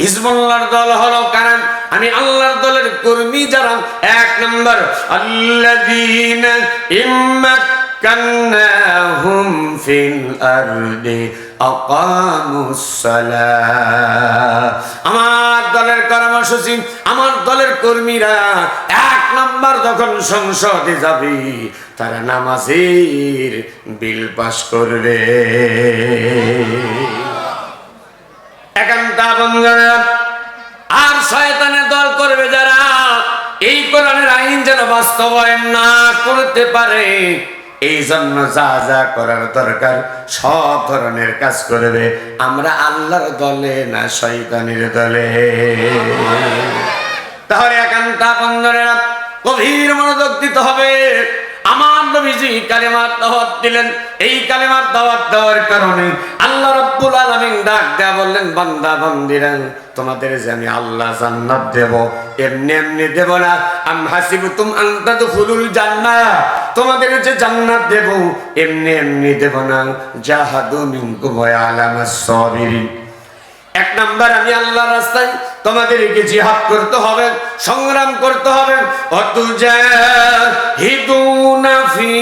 হিজবুল্লাহর দল হলো কারণ আমি আল্লাহর দলের কর্মী যারা, এক নম্বর আল্লাযীনা ইম্মাক্কান্নাহুম ফিল আরদি আকামুস সালাহ। আমার দলের কর্মসূচি, আমার দলের কর্মীরা এক নম্বর যখন সংসদে যাবে তারা নামাজের বিল পাস করবে। একান্ত বন্ধুরা, আর শয়তানের দল করবে যারা এই কোরআনের আইন যেন বাস্তবায়ন না করতে পারে, এই জন্য যা যা করার দরকার সব ধরনের কাজ করবে। আমরা আল্লাহর দলে না শয়তানের দলে। তাহলে একান্ত বন্ধুরা গভীর মনোযোগ দিতে হবে। আমার নবীজি কালেমার দাওয়াত দিলেন, এই কালেমার দাওয়াত দেওয়ার কারণে আল্লাহ রাব্বুল আলামিন ডাক দেয়া বললেন, বান্দা বান্দিরা তোমাদের যে আমি আল্লাহ জান্নাত দেব, এমনি এমনি দেব না। আম হাসিবতুম আন তাদখুলুল জান্নাহ, তোমাদের যে জান্নাত দেব এমনি এমনি দেব না। জাহাদু মিনকুম ওয়া আলামাস সাবিরিন, এক নাম্বার আমি আল্লাহর রাস্তায় তোমাদেরকে জিহাদ করতে হবে, সংগ্রাম করতে হবে। অতুজাহিদুনা ফি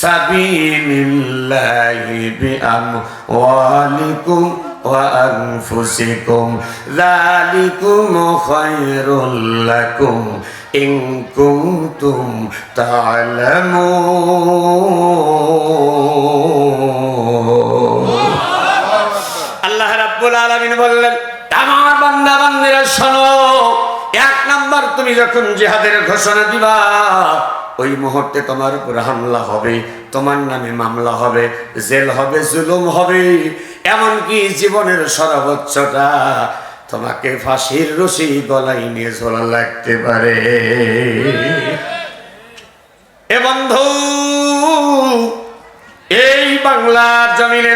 সাবিলিল্লাহি বিআমওয়ালিকুম ওয়া আনফুসিকুম যালিকুম খায়রুল লাকুম ইন কুনতুম তা'লামুন। আল্লাহ রাব্বুল আলামিন বললেন, আমার বান্দা বান্দিরা শোনো, এক নাম্বার তুমি যখন জিহাদের ঘোষণা দিবা ওই মুহূর্তে তোমার উপর হামলা হবে, তোমার নামে মামলা হবে, জেল হবে, জুলুম হবে, এমনকি জীবনের সর্বোচ্চটা তোমাকে ফাঁসির রশি গলায় নিয়ে ঝোলা লাগতে পারে। এ বন্ধু, এই বাংলার জমিনে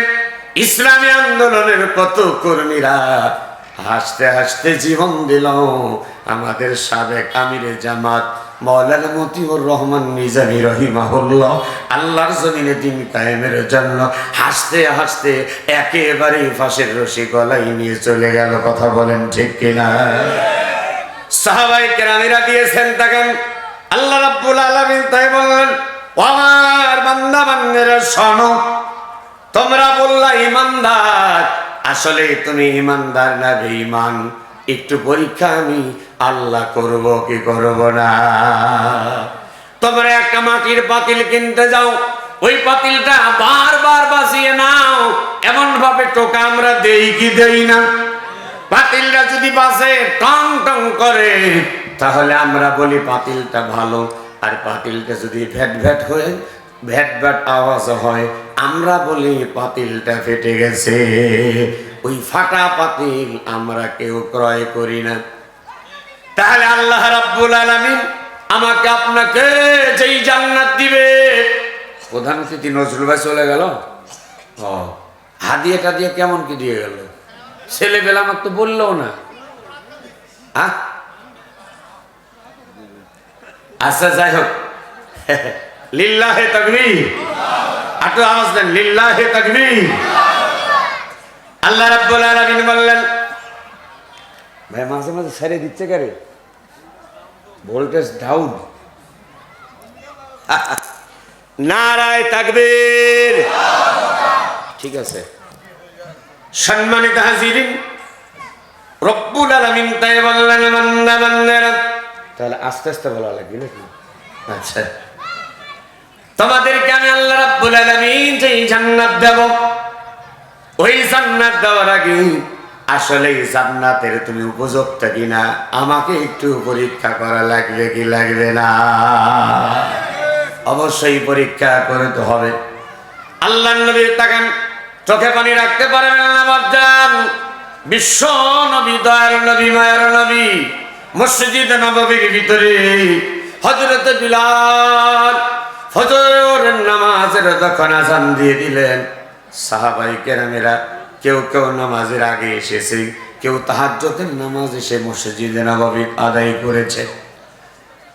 ইসলামী আন্দোলনের কত কর্মীরা হাসতে হাসতে জীবন দিল। আমাদের সাবেক আমিরে জামাত মাওলানা মতিউর রহমান নিজামী রহিমাহুল্লাহ আল্লাহর জমিনে দিন কায়েমের জন্য হাসতে হাসতে একেবারে ফাঁসের রশি গলায় নিয়ে চলে গেল। কথা বলেন ঠিক কিনা? সাহাবায়ে কেরামেরা দিয়েছেন তাকে। আল্লাহ রাব্বুল আলামিন তাই বললেন, আমার বান্দা বান্দারা শোনো, তোমরা বললা ইমানদার, আসলে তুমি ইমানদার না বেঈমান? একটু পরীক্ষা আমি আল্লাহ করব কি করব না। তোমরা একটা মাটির পাতিল কিনতে যাও, ওই পাতিলটা বারবার বাজিয়ে নাও, এমন ভাবে টোকা আমরা দেই কি দেই না? পাতিলটা যদি বাজে টং টং করে তাহলে আমরা বলি পাতিলটা ভালো, আর পাতিলটা যদি ভ্যাট ভ্যাট হয়ে ভ্যাট ভ্যাট আওয়াজ হয় আমরা বলি পাতিলটা ফেটে গেছে। ওই ফাটা পাতিল আমরা কেউ ক্রয় করি না। তাহলে আল্লাহ রাব্বুল আলামিন আমাকে আপনাকে যেই জান্নাত দিবে, প্রধান অতিথি নজরুল ভাই চলে গেল, হাদিয়াটা দিয়ে কেমন কি দিয়ে গেল? ছেলেবেলা আমার তো বললো না। আচ্ছা যাই হোক, লিল্লাহে তাকবীর, একটু আওয়াজ দেন, লিল্লাহে তাকবীর। আল্লাহ রাব্বুল আলামিন বললেন, ভাই মাঝে মাঝে ছেড়ে দিচ্ছে কারে, ভোল্টেজ ডাউন। নারায়ে তাকবীর। ঠিক আছে সম্মানিত হাজিরিন, রব্বুল আলামিন তাই বললেন, বান্দা বান্দারা, তাহলে আস্তে আস্তে বলা লাগবে নাকি? আচ্ছা, তোমাদেরকে আমি আল্লাহ রাব্বুল আলামিন যেই জান্নাত দেব, ওই জান্নাত দেওয়ার আগে আসলে জান্নাতের তুমি উপযুক্ত কিনা আমাকে একটু পরীক্ষা করা লাগবে কি লাগবে না? অবশ্যই পরীক্ষা করতে হবে। আল্লাহর নবী তাকান, চোখে পানি রাখতে পারবেন না বাপজান। বিশ্ব নবী, দয়ার নবী, মায়ের নবী, মসজিদ নববীর ভিতরে হযরত বিলাল ফজরের নামাজের যখন আযান দিয়ে দিলেন, সাহাবায়ে কেরামেরা কেউ কেউ নামাজের আগে এসেছে, কেউ তাহাজ্জুদের নামাজ এসে মসজিদে নববী আদায় করেছে।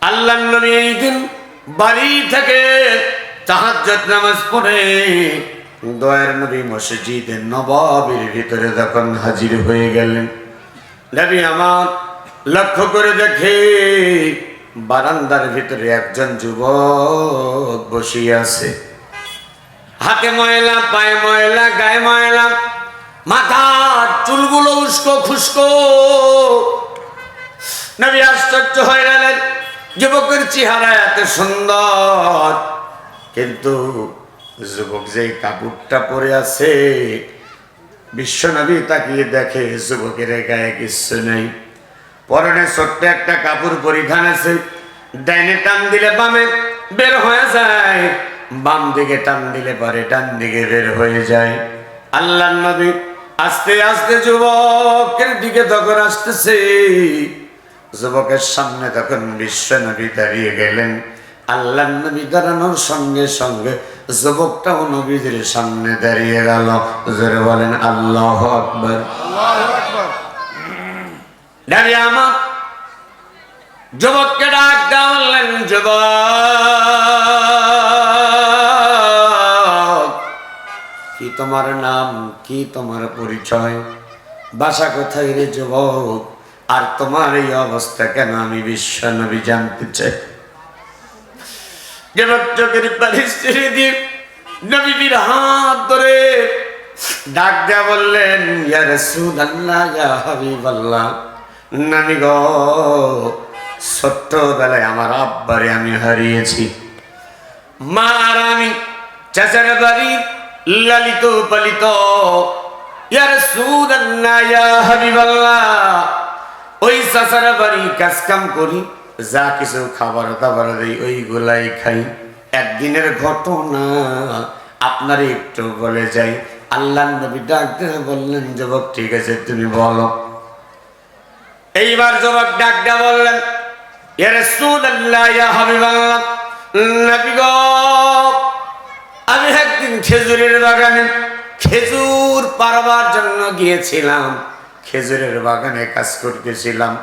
আল্লাহর নবী এই দিন বাড়ি থেকে তাহাজ্জুদ নামাজ পড়ে দয়ার নবী মসজিদে নববীর ভিতরে যখন হাজির হয়ে গেলেন, নবী আমার লক্ষ্য করে দেখে বারান্দার ভিতরে একজন যুবক বসিয়ে আছে। হাতে ময়লা, পায়ে ময়লা, গায়ে ময়লা, মাথার চুলগুলো উস্কো খুস্কো। নবী আশ্চর্য হয়ে গেলেন, যুবকের চেহারা এত সুন্দর, কিন্তু যুবক যে কাপড়টা পরে আছে, বিশ্বনবী তাকিয়ে দেখে যুবকের গায়ে কিছু নেই। পরনে ছোট্ট একটা কাপড় পরিধান আছে, ডাইনে টান দিলে বামে বের হয়ে যায়, বাম দিকে টান দিলে পরে ডান দিকে বের হয়ে যায়। আল্লাহর নবী আস্তে আস্তে যুবকের দিকে তখন আসতেছে। যুবকের সামনে তখন বিশ্বনবী দাঁড়িয়ে গেলেন। আল্লাহর নবী দাঁড়ানোর সঙ্গে সঙ্গে যুবকটাও নবীদের সামনে দাঁড়িয়ে গেল। জোরে বলেন আল্লাহু আকবার। দাঁড়িয়ে আমার যুবককে ডাক দেওয়া বললেন, যুবক, কি তোমার নাম, কি তোমার পরিচয়, বাসা কোথায় রে যুবক, আর তোমার এই অবস্থা কেন আমি বিশ্বনবী জানতে চাই। যুবক চোখের পানি ছেড়ে দিয়ে নবীর হাত ধরে ডাক দেয়া বললেন, ইয়া রাসূলুল্লাহ, ইয়া হাবিবাল্লাহ, নবী গো, ছোট্টবেলায় আমার আব্বারে আমি হারিয়েছি। মা আর আমি চাচার বাড়ি লালিত পালিত। ইয়া রাসূলুল্লাহ, ইয়া হাবিবাল্লাহ, ওই চাচার বাড়ি কাজ কাম করি, যা কিছু খাবার দাবার দেই ওইগুলাই খাই। একদিনের ঘটনা আপনার একটু বলে যাই। আল্লাহর নবী ডাক দিয়ে বললেন, যুবক ঠিক আছে তুমি বলো। এইবার যুবক ডাক দিয়ে বললেন, ইয়া রাসূলুল্লাহ, ইয়া হাবিবাল্লাহ, নবী গো, আমি একদিন খেজুরের বাগানে খেজুর পাড়বার জন্য গিয়েছিলাম। খেজুরের বাগানে কাজ করতেছিলাম,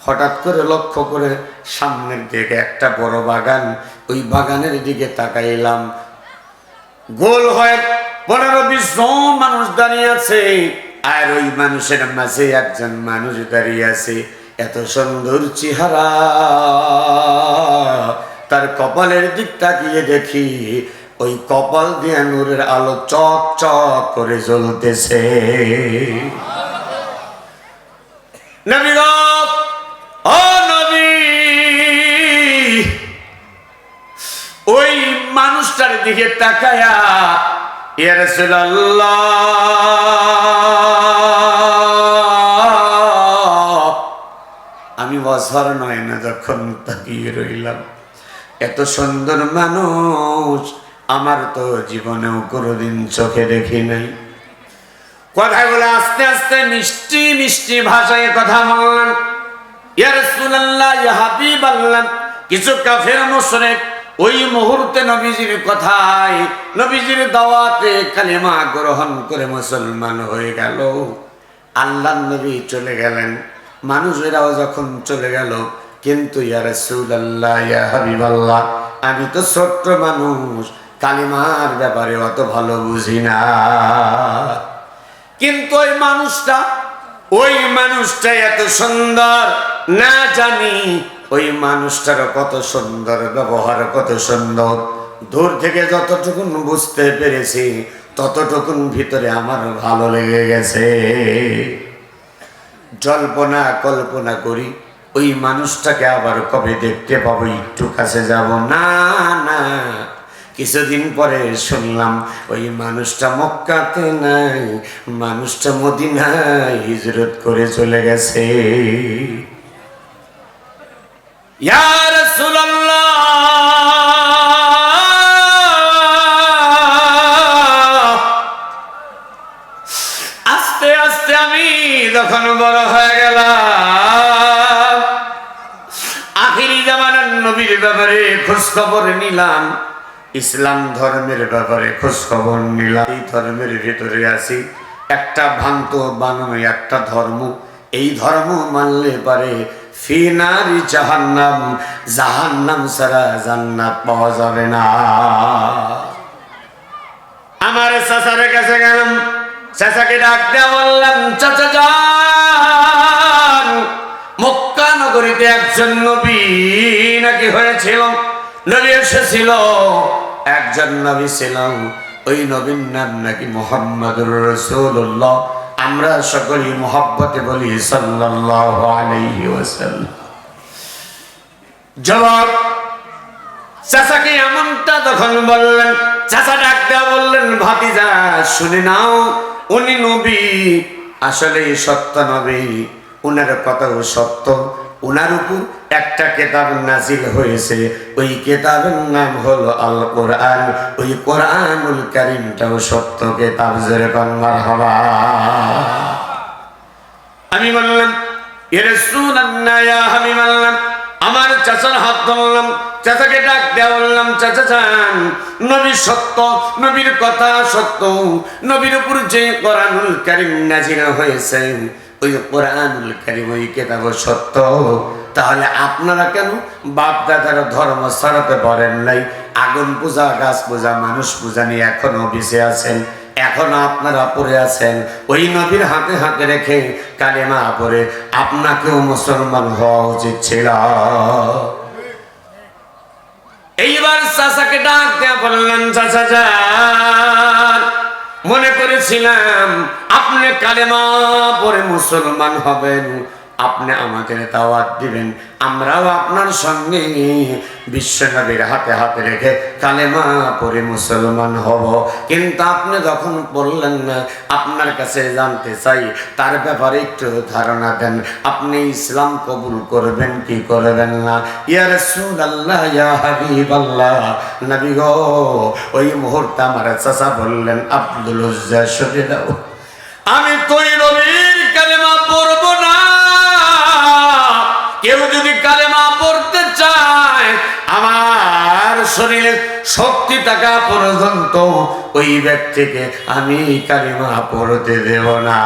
হঠাৎ করে লক্ষ্য করে সামনের দিকে একটা বড় বাগান, ওই বাগানের দিকে তাকাইলাম। গোল হয়ে 15-20 জন মানুষ দাঁড়িয়ে আছে, আর ওই মানুষের মাঝে একজন মানুষ দাঁড়িয়ে আছে। এত সুন্দর চেহারা, তার কপালের দিক তাকিয়ে দেখি ওই কপাল দিয়ে নূরের আলো চক চক করে জ্বলতেছে। নবী গো, ও নবী, ওই মানুষটার দিকে তাকায়া, ইয়া রাসূলুল্লাহ, আমি বছর নয় না যখন তাকিয়ে রইলাম, এত সুন্দর মানুষ আমার তো জীবনেও কোনোদিন চোখে দেখি নাই। কথাগুলো আস্তে আস্তে মিষ্টি মিষ্টি ভাষায় কথা বললেন। ইয়া রাসূলুল্লাহ, ইয়া হাবিবাল্লাহ, কিছু কাফের মুশরিক ওই মুহূর্তে নবীজির কথায়, নবীজির দাওয়াতে কালিমা গ্রহণ করে মুসলমান হয়ে গেল। আল্লাহর নবী চলে গেলেন, মানুষেরাও যখন চলে গেল, কিন্তু ইয়া রাসূলুল্লাহ, ইয়া হাবিবাল্লাহ, আমি তো ছোট্ট মানুষ, কালিমার ব্যাপারে অত ভালো বুঝি না। কিন্তু ওই মানুষটা এত সুন্দর, না জানি ওই মানুষটার কত সুন্দর ব্যবহার, কত সুন্দর। দূর থেকে যতটুকুন বুঝতে পেরেছি, ততটুকুন ভিতরে আমার ভালো লেগে গেছে। জল্পনা কল্পনা করি, ওই মানুষটাকে আবার কবে দেখতে পাবো, একটু কাছে যাব না। না, কিছুদিন পরে শুনলাম ওই মানুষটা মক্কাতে নাই, মানুষটা মদিনায় হিজরত করে চলে গেছে। ইয়া রাসূলুল্লাহ, আস্তে আস্তে আমি যখন বড় হয়ে গেলাম, আখিরি জামানার নবীর ব্যাপারে খোঁজ খবর নিলাম, ইসলাম ধর্মের ব্যাপারে খোঁজ খবর নিলাম। এই ধর্মের ভিতরে আছি, একটা ভ্রান্ত বানানো একটা ধর্ম, এই ধর্ম মানলে পারে ফি নারি জাহান্নাম, জাহান্নাম ছাড়া জান্নাত পাওয়া যাবে না। আমার চাচার কাছে গেলাম, চাচাকে ডাক দেয়া বললাম, চাচা যান, একজন নবী নাকি হয়েছিল, নবী এসেছিল, একজন নবী ছিল, ওই নবীর নাম নাকি মুহাম্মদুর রাসূলুল্লাহ। আমরা সকলেই মহব্বতে বলি সাল্লাল্লাহু আলাইহি ওয়াসাল্লাম। জবাব, চাচাকে এমনটা তখন বললেন, চাচা ডাক দেয়া বললেন, ভাতিজা শুনে নাও, উনি নবী, আসলে সত্য নবী, উনার কথাও সত্য। উনার উপর একটা কিতাব নাজিল হয়েছে, ওই কিতাবের নাম হলো আল কোরআন। ওই কোরআনুল কারীমটাও সত্য কিতাব। যেরকম মারহাবা। আমি বললাম, ইয়া রাসূলুল্লাহ, ইয়া হাবিবাল্লাহ, আমার চাচার হাত ধরলাম, চাচাকে ডাক দেওয়া বললাম, চাচা যান, নবী সত্য, নবীর কথা সত্য, নবীর উপর যে কোরআনুল কারীম নাজিল হয়েছে, ওই কোরআনুল কারীম, ওই কিতাব সত্য। তাহলে আপনারা কেন বাপ দাদার ধর্ম ছাড়াতে পারেন নাই? আগুন পূজা, গাছ পূজা, মানুষ পূজা নিয়ে এখনো বেঁচে আছেন, এখনো আপনারা পড়ে আছেন। ওই নবীর হাতে হাতে রেখে কালেমা পড়ে আপনাকেও মুসলমান হওয়া উচিত ছিল। এইবার চাচাকে ডাক দেয়া বললেন, চাচা যান, মনে করেছিলাম আপনি কালেমা পড়ে মুসলমান হবেন, আপনি আমাদের দাওয়াত দিবেন, আমরাও আপনার সঙ্গে বিশ্বনবীর হাতে হাতে রেখে কালেমা পড়ে মুসলমান হব। কিন্তু আপনি যখন বললেন না, আপনার কাছে জানতে চাই, তার ব্যাপারে একটু ধারণা দেন, আপনি ইসলাম কবুল করবেন কি করবেন না? ইয়া রাসূলুল্লাহ, ইয়া হাবিবাল্লাহ, নবী গো, ওই মুহূর্তে আমার চাচা বললেন, আব্দুল উজ্জা সরে দাও, আমি তো এই নবীর কালেমা পড়ব না। কেউ যদি কালেমা পড়তে চায়, আমার শরীরে শক্তি থাকা পর্যন্ত ওই ব্যক্তিকে আমি কালেমা পড়তে দেব না।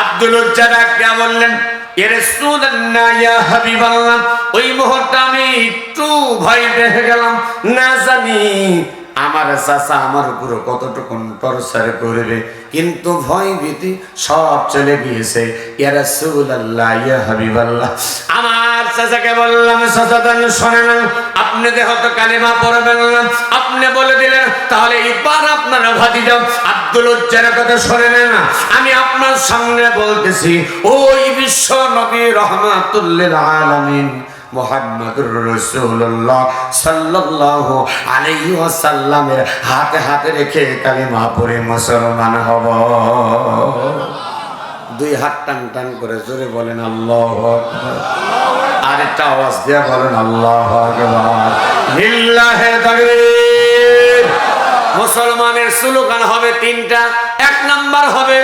আব্দুল উজ্জা ডাকিয়া বললেন, ইয়া রাসূলুল্লাহ, ইয়া হাবিবাল্লাহ, ওই মুহূর্তে আমি একটু ভয় পেয়ে গেলাম, না জানি আমার চাচা আমার উপর কতটুকু টর্চার করবে, কিন্তু ভয় ভীতি সব চলে গিয়েছে। ইয়া রাসূলুল্লাহ, ইয়া হাবিবাল্লাহ, আমার চাচাকে বললাম, চাচা জান শোনেন, আপনি যেহেতু কালেমা পড়বেন না, আপনি বলে দিলেন, তাহলে এবার আপনারা ভাতিজা আব্দুল উজ্জার কথা শোনেন না, আমি আপনার সামনে বলতেছি, ওই বিশ্ব নবী রাহমাতুল লিল আলামিন মুহাম্মদুর রাসূলুল্লাহ সাল্লাল্লাহু আলাইহি ওয়াসাল্লামের হাতে হাতে রেখে কালিমা পড়ে মুসলমান হব। দুই হাত টান টান করে জোরে বলেন আল্লাহু আকবার, আরেকটা আওয়াজ দিয়ে বলেন আল্লাহু আকবার, লিল্লাহি তাকবীর। মুসলমানের স্লোগান হবে তিনটা। এক নাম্বার হবে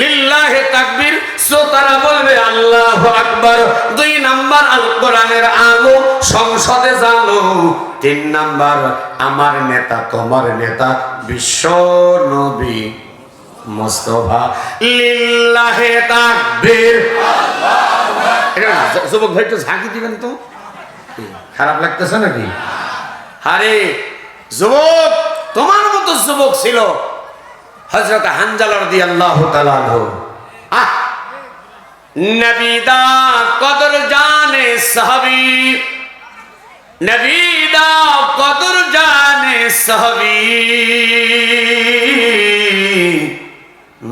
লিল্লাহি তাকবীর, শ্রোতারা বলবে আল্লাহু আকবার। দুই নাম্বার আল কোরআনের আলো সংসদে জালো। তিন নাম্বার আমার নেতা তোমার নেতা বিশ্ব নবী মুস্তাফা, লিল্লাহি তাকবীর। যুবক ভাই একটু ঝাঁকি দিবেন তো, খারাপ লাগতেছে নাকি? আরে যুবক, তোমার মতো যুবক ছিল হযরত হানজালা রাদিয়াল্লাহু তাআলা আনহু। নবী দা কদর জানে সাহাবী, নবী দা কদর জানে সাহাবী,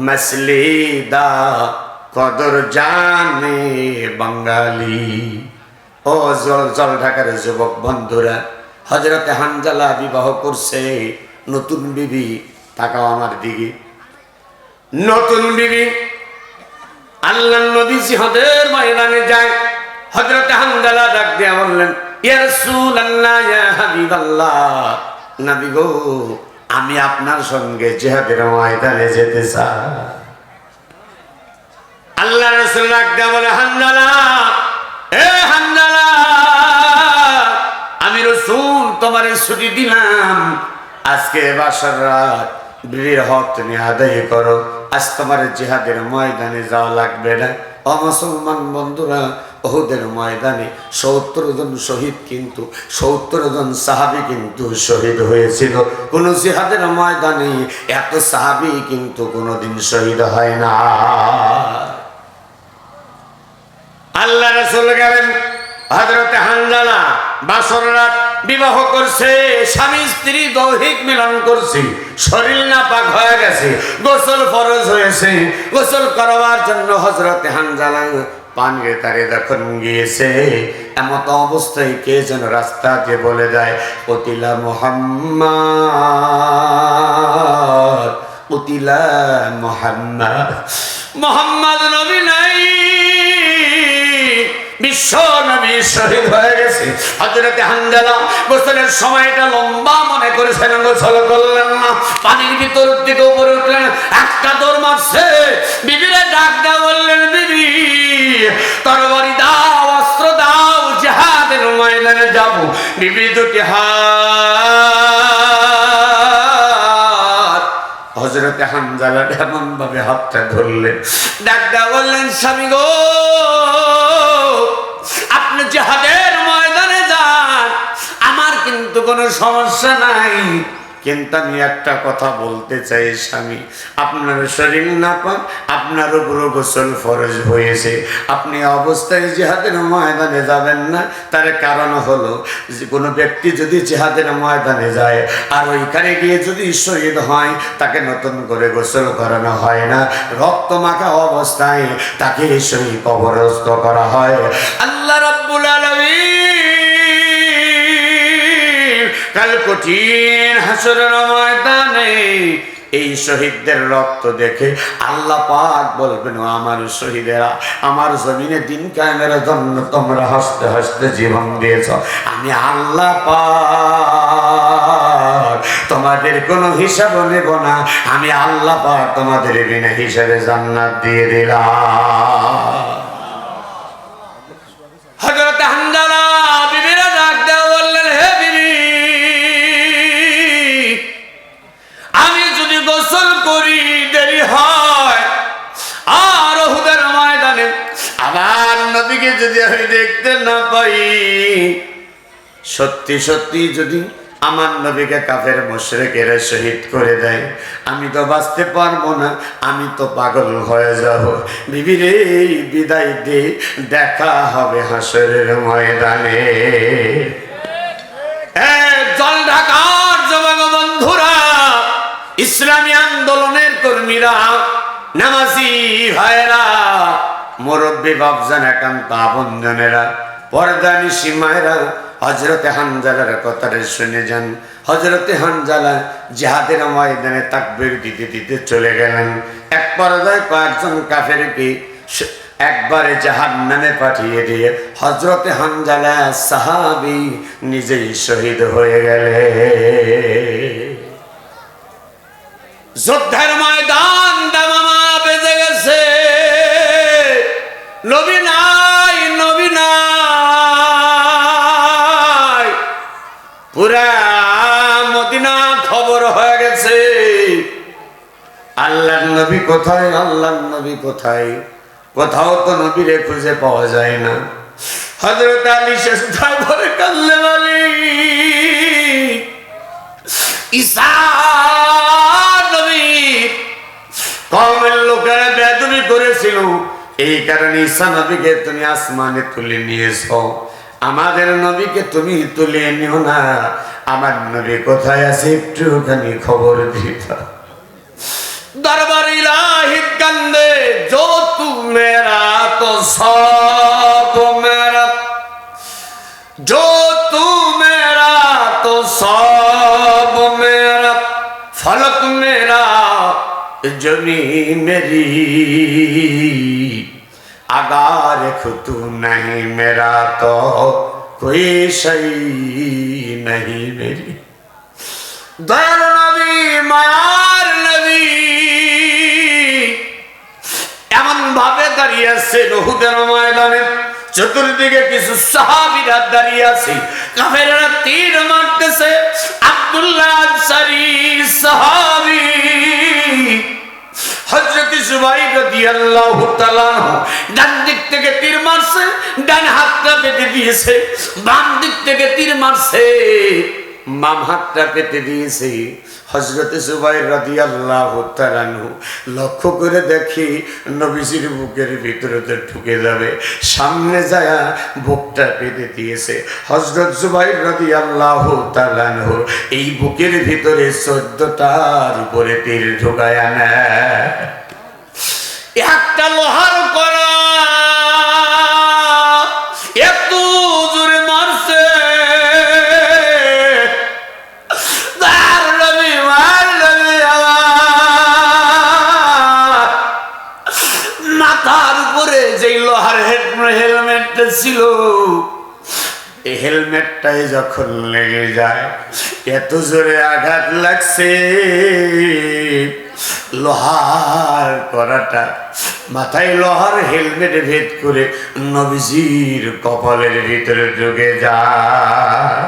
মসলি দা কদর জানে বাঙালি। ও জল ঢাকার যুবক বন্ধুরা, হযরত হানজালা বিবাহ করছে নতুন বিবি। তাকাও আমার দিকে, নতুন বিবি। আল্লাহর নবী জিহাদের ময়দানে যায়। হযরত হানজালা ডাক দিয়ে বললেন, ইয়া রাসূলুল্লাহ, ইয়া হাবিবাল্লাহ, নবী গো, আমি আপনার সঙ্গে জিহাদের ময়দানে যেতে চাই। আল্লাহর রাসূল ডাক দিয়ে বলে, হানজালা, এ হানজালা, আমি রাসূল তোমারে ছুটি দিলাম, আজকে বাসর রাত বিবির হক তুমি আদায় করো, আজ তোমার জিহাদের ময়দানে যাওয়া লাগবে না। অমুসলমান বন্ধুরা, উহুদের ময়দানে ৭০ জন শহীদ, কিন্তু ৭০ জন সাহাবী কিন্তু শহীদ হয়েছিল। কোন জিহাদের ময়দানে এত সাহাবী কিন্তু কোনোদিন শহীদ হয় না। হযরত হানজালা বাসর রাত বিবাহ করছে, স্বামী স্ত্রী দৈহিক মিলন করছে, শরীর নাপাক হয়ে গেছে, গোসল ফরজ হয়েছে। গোসল করবার জন্য হযরত হানজালা পানির তারে যখন গিয়েছে, এমত অবস্থায় কে যেন রাস্তা দিয়ে বলে দেয়, উতিলা মুহাম্মদ, উতিলা মুহাম্মদ, মুহাম্মদ নবী নাই, বিশ্ব নবী শহীদ হয়ে গেছে। হযরত হানজালা গোসলের সময়টা লম্বা মনে করেছেন, গোসল করলেন না, পানির ভিতর থেকে উপরে উঠলেন, একটা দৌড় মারছে, বিবিরে ডাক দেওয়া বললেন, বিবি তরবারি দাও, অস্ত্র দাও, জিহাদের ময়দানে যাব। বিবি দুটি হাত হযরত হানজালা এমন ভাবে হাতটা ধরলেন, ডাক দেওয়া বললেন, স্বামী গো, আপনি জিহাদের ময়দানে যান, আমার কিন্তু কোনো সমস্যা নাই, কিন্তু আমি একটা কথা বলতে চাই স্বামী, আপনার শরীর নাপাক, আপনার উপর গোসল ফরজ হয়েছে, আপনি অবস্থায় জিহাদের ময়দানে যাবেন না। তার কারণ হলো যে কোনো ব্যক্তি যদি জিহাদের ময়দানে যায় আর ওইখানে গিয়ে যদি শহীদ হয়, তাকে নতুন করে গোসল করানো হয় না, রক্ত মাখা অবস্থায় তাকে শহীদ কবরস্থ করা হয়। আল্লাহ রাব্বুল আলামিন কাল কঠিন হাসরের ময়দানে এই শহীদদের রক্ত দেখে আল্লাহ পাক বলবেন, আমার শহীদেরা, আমার জমিনে দিন কায়েমের জন্য তোমরা হাসতে হাসতে জীবন দিয়েছ, আমি আল্লাহ পাক তোমাদের কোনো হিসাব নেব না, আমি আল্লাহ পাক তোমাদের বিনা হিসাবে জান্নাত দিয়ে দিলাম। হযরত হানজালা বিবিরা ডাক দেওয়া বললেন, হে বিবি, আমি যদি গোসল করি দেরি হয় আর উহুদের ময়দানে আমার নবীকে যদি আমি দেখতে না পাই, সত্যি সত্যি যদি আমার নবীকে কাফের মুশরিকেরা শহীদ করে দেয়, আমি তো বাঁচতে পারবো না, আমি তো পাগল হয়ে যাব। বিবি রে, বিদায় দে, দেখা হবে হাসরের ময়দানে। জল ঢাকার যুবক বন্ধুরা, ইসলামী আন্দোলনের কর্মীরা, নামাজি ভাইরা, মুরব্বী বাপজান, একান্ত আপনজনেরা, পর্দানিশী মায়েরা, হযরতে হানজালার কথাটা শুনে যান। হযরতে হানজালা জিহাদের ময়দানে তাকবীর দিতে দিতে চলে গেলেন। এক পর্যায়ে কয়েকজন কাফেরকে একবারে জাহান্নামে পাঠিয়ে দিয়ে হযরতে হানজালা সাহাবী নিজেই শহীদ হয়ে গেলেন। যুদ্ধের ময়দান দামামা বেজে গেছে, নবী নাই, নবী নাই, পুরা মদিনা খবর হয়ে গেছে, আল্লাহর নবী কোথায়, আল্লাহর নবী কোথায়, কোথাও তো নবীরে খুঁজে পাওয়া যায় না। হযরত আলী শেষদা ঘরে কাঁদলেন, আলী ঈসা নবী কওমের লোকেরা বেয়াদবি করেছিল, এই কারণে ঈসা নবীকে তুমি আসমানে তুলে নিয়েছো, আমাদের নবীকে তুমি তুলে নিও না, আমার নবী কোথায় আছে একটুখানি খবর দিতা। দরবার ইলাহি কান্দে, जो तू मेरा तो सब मेरा, जो तू मेरा तो सब मेरा, फलक मेरा जमीन मेरी, अगर तू नहीं मेरा तो कोई शई नहीं मेरी। दयाल नबी, मायार नबी এমন ভাবে দাঁড়িয়ে আছে উহুদের ময়দানে, চতুর্দিকে কিছু সাহাবীরা দাঁড়িয়ে আছে, কাফেররা তীর মারতেছে। আব্দুল্লাহ আনসারী সাহাবী হযরত জুবাইর রাদিয়াল্লাহু তাআলা ডান দিক থেকে তীর মারছে, ডান হাতটা বেঁধে দিয়েছে, বাম দিক থেকে তীর মারছে, বাম হাতটা পেতে দিয়েছে। হযরতে জুবাইর রাদিয়াল্লাহু তাআলা আনহু লক্ষ্য করে দেখি নবীজির বুকের ভিতরে তো ঢুকে যাবে, সামনে যায় বুকটা পেতে দিয়েছে। হযরত জুবাইর রাদিয়াল্লাহু তাআলা আনহু এই বুকের ভিতরে 14টার উপরে তীর ঢুকায় নেয়। একটা লোহার কড়া এত জোরে মারছে, মাথার উপরে যে লোহার হেলমেটটা ছিল, এই হেলমেটটাই যখন লেগে যায়, এত জোরে আঘাত লাগছে, লোহার কড়াটা মাথায় লোহার হেলমেট ভেদ করে নবীজির কপালের ভিতরে ঢুকে যায়।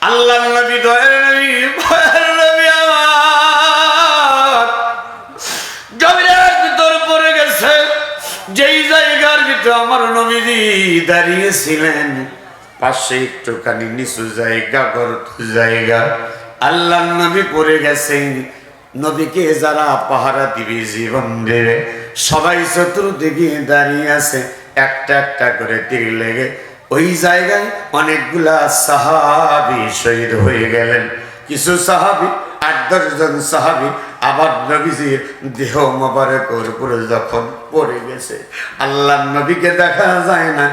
আল্লাহ নবী, দয়ার নবী, ভয়ের নবী আমার জমিনের ভিতর পড়ে গেছে। যেই জায়গার ভিতরে আমার নবীজি দাঁড়িয়েছিলেন, পাশে একটুখানি নিচু জায়গা, গর্ত জায়গা, আল্লাহ নবী পড়ে গেছেন। নবীকে যারা পাহারা দিবে, জীবন দেবে, সবাই চতুর্দিকে দাঁড়িয়ে আছে। একটা একটা করে তীর লেগে ওই জায়গায় অনেকগুলা সাহাবী শহীদ হয়ে গেলেন। কিছু সাহাবী, 8-10 জন সাহাবী আবার নবীজির দেহ মোবারকের উপরে যখন পড়ে গেছে, আল্লাহ নবীকে দেখা যায় না,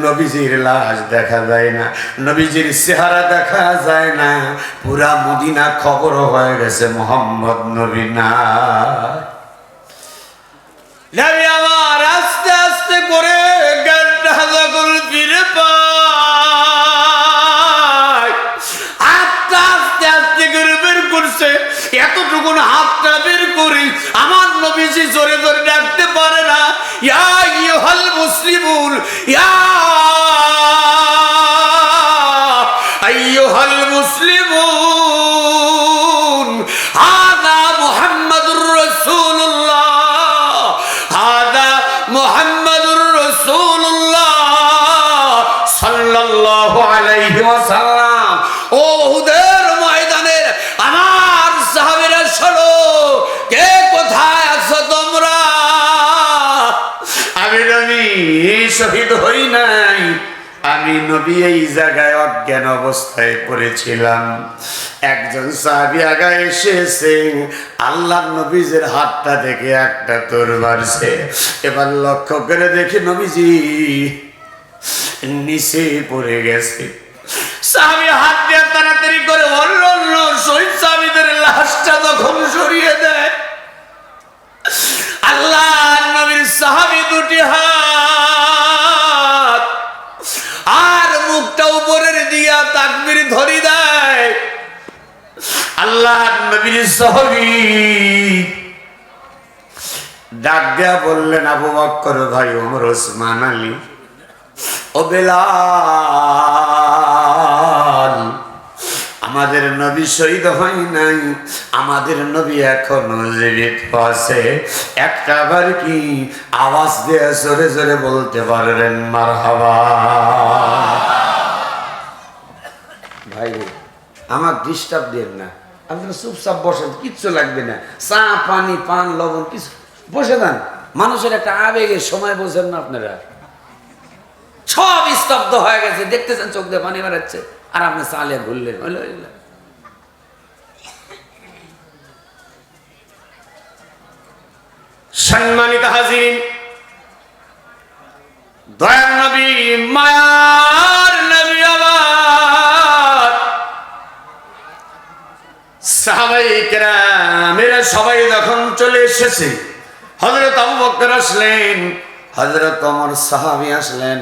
নবীজির লাশ দেখা যায় না, নবীজির চেহারা দেখা যায় না। পুরা মদিনা খবর হয়ে গেছে মোহাম্মদ নবী না। নবী আমার আস্তে আস্তে করে গানটা যখন ফিরে পায়, হাতটা আস্তে আস্তে করে বের করছে। এতটুকুন হাতটা বের করি আমার নবীজি জোরে জোরে ডাকতে পারে না, ইয়া আইয়ুহাল মুসলিমুন, ইয়া আইয়ুহাল মুসলিমুন, হাদা মুহাম্মাদুর রাসূলুল্লাহ, হাদা মুহাম্মাদুর রাসূলুল্লাহ সাল্লাল্লাহু আলাইহি ওয়াসাল্লাম। ও উহুদের ময়দানে আমার সাহাবীরা শোনো, কে কোথায় আছো তোমরা? আমি নবী শহীদ হই নাই, আমি নবী এই জায়গায় অজ্ঞান অবস্থায় পড়েছিলাম। একজন সাহাবী আগায় এসেছে, আল্লাহ নবীজির হাতটা দেখে একটা তোর মারছে। এবার লক্ষ্য করে দেখি নবীজি নিচে পড়ে গেছে। সাহাবী হাত দিয়ে তাড়াতাড়ি করে অন্য শহীদ সাহাবীদের লাশটা যখন সরিয়ে দেয়, আল্লাহ নবীর সাহাবী দুটি হাত আর মুখটা উপরের দিয়া তাকবীর ধরি দেয়। আল্লাহ নবীর সাহাবী ডাক দেয়া বললেন, আবু বকর ভাই, ওমর, ওসমান, আলী, ও বেলাল, আমাদের নবী শহীদ হয় নাই, আমাদের নবী এখনো জীবিত আছে। একটা বার কি আওয়াজ দিয়ে জোরে জোরে বলতে পারবেন মারহাবা? ভাই আমার ডিস্টার্ব দেন না, আপনারা চুপচাপ বসেন, কিচ্ছু লাগবে না, চা পানি পান লবণ কিছু বসে দেন। মানুষের একটা আবেগের সময় বোঝেন না আপনারা, সব স্তব্ধ হয়ে গেছে, দেখতেছেন চোখ দিয়ে পানি বেড়াচ্ছে, আর আপনি চালে ঘুরলেন। সম্মানিত হাজিরিন, দয়ার নবী, মায়ার নবী আমার সাহাবায়ে কেরামেরা সবাই যখন চলে এসেছে, হযরত আবু বকর আসলেন, হযরত ওমর সাহাবী আসলেন,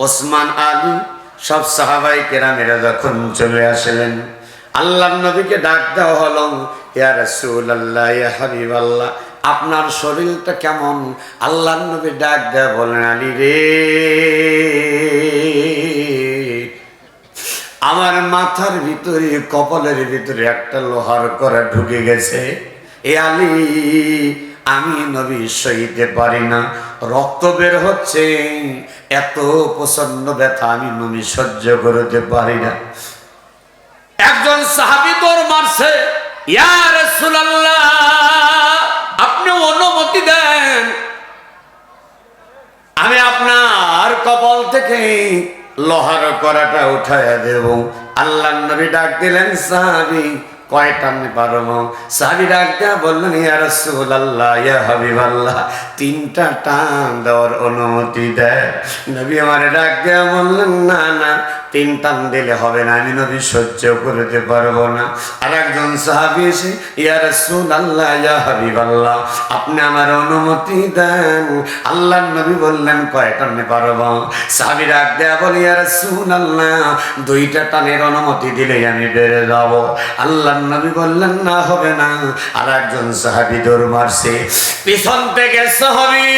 ওসমান, আলী, সব সাহাবায়ে কেরামেরা যখন চলে আসলেন, আল্লাহর নবীকে ডাক দেওয়া হলো, ইয়া রাসূলুল্লাহ, ইয়া হাবিবাল্লাহ, আপনার শরীরটা কেমন? আল্লাহর নবী ডাক দেয়া বলেন, আলী রে, আমার মাথার ভিতরে, কপালের ভিতরে একটা লোহার কড়া ঢুকে গেছে। এ আলী, আমি নবী সইতে পারি না, রক্ত বের হচ্ছে, এত প্রচন্ড ব্যথা আমি নবী সহ্য করতে পারি না। একজন সাহাবী দৌড় মারছে, ইয়া রাসূলুল্লাহ আপনি অনুমতি দেন, আমি আপনার কপাল থেকে লোহার কড়াটা উঠাইয়া দেব। আল্লাহর নবী ডাক দিলেন, সাহাবী কয়টা আমি পারবো? সাহাবী ডাক দেয়া বললেন, ইয়া রাসূলুল্লাহ ইয়া হাবিবাল্লাহ তিনটা টান দেওয়ার অনুমতি দেয়। নবী আমারে ডাক দেয়া বললেন, না না তিন টান দিলে হবে না, আমি নবী সহ্য করতে পারবো না। আর একজন সাহাবী এসে, ইয়া রাসূলুল্লাহ ইয়া হাবিবাল্লাহ আপনি আমার অনুমতি দেন। আল্লাহর নবী বললেন, কয়টা আমি পারবো? সাহাবী ডাক দেয়া বলে, ইয়া রাসূলুল্লাহ দুইটা টানের অনুমতি দিলেই আমি বেড়ে যাব। আল্লাহর নবী বললেন, না হবে না। আর একজন সাহাবী দৌড় মারছে, পিছন থেকে সাহাবী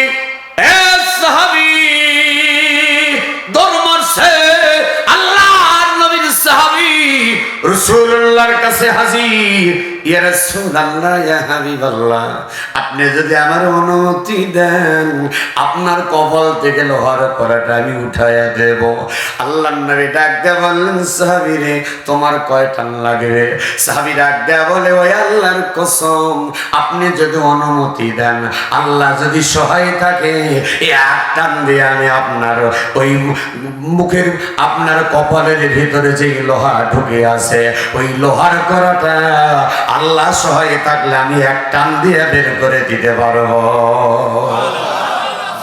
সাহাবী দৌড় মারছে, আল্লাহর নবীর সাহাবী রাসূলুল্লাহর কাছে হাজির, ইয়া রাসূলুল্লাহ ইয়া হাবিবাল্লাহ আপনি যদি আমার অনুমতি দেন আপনার কপাল থেকে লোহার কড়াটা আমি উঠাইয়া দেব। আল্লাহর নবী ডাক দেয়া বললেন, সাহাবী রে তোমার কয় টান লাগবে? সাহাবী ডাক দেয়া বলে, ওই আল্লাহর কসম আপনি যদি অনুমতি দেন, আল্লাহ যদি সহায় থাকে এক টান দিয়ে আমি আপনার ওই মুখের আপনার কপালের ভিতরে যে লোহা ঢুকে আছে ওই লোহার কড়াটা আল্লাহ সহায় থাকলে আমি এক টান দিয়ে বের করে দিতে পারবো।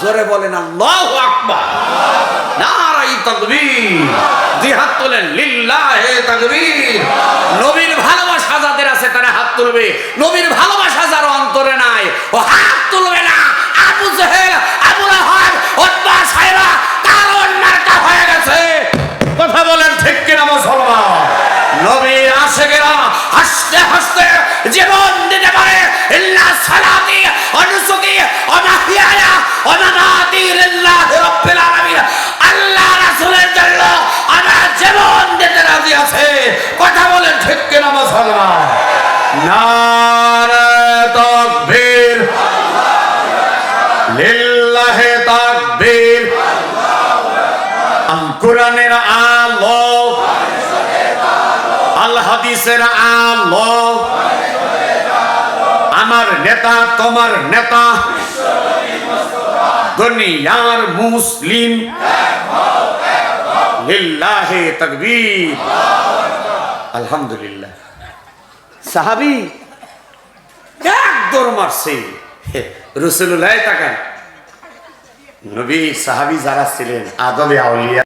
জোরে বলেন আল্লাহু আকবার, নারাই তাকবীর, দুই হাত তোলেন, লিল্লাহে তাকবীর। নবীর ভালোবাসা যাদের আছে তারা হাত তুলবে, নবীর ভালোবাসা যার অন্তরে নাই ও হাত তুলবে না। আবু জেহেল, আবু লাহাব, উতবা, সাইবা কারণ মার্কা হয়ে গেছে। কথা বলেন ঠিক কিনা মুসলমান? নবীর আশিকেরা হাসতে হাসতে জীবন দিতে পারে। ইল্লা সালাতি ওয়া নুসুকি ওয়া মাহইয়ায়া ওয়া মামাতি লিল্লাহি রাব্বিল আলামিন। আল্লাহ রাসূলের জন্য আমরা জীবন দিতে রাজি আছে। কথা বলেন ঠিক কিনা মুসলমান? নারে তাকবীর, লিল্লাহি তাকবীর। আল কোরআনের আলো, আল হাদিসের আলো, আমার নেতা তোমার নেতা দুনিয়ার মুসলিম, লিল্লাহি তাকবীর। আলহামদুলিল্লাহ। সাহাবী এক দৌড় মারছে, রাসূলুল্লাহ তাকান। নবী সাহাবী যারা ছিলেন আদবে আউলিয়া